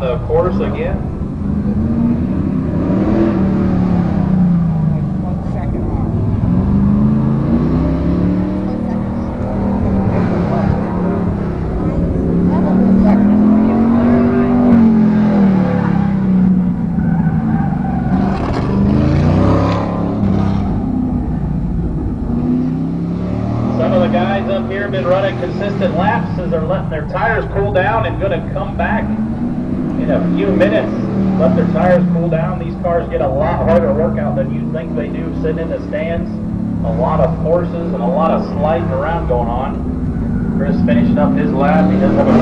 the course again. 1 second off. Some of the guys up here have been running consistent laps as they're letting their tires cool down and going to come back in a few minutes. Let their tires cool down. These cars get a lot harder workout than you think they do sitting in the stands. A lot of forces and a lot of sliding around going on. Chris finishing up his lap. He does have a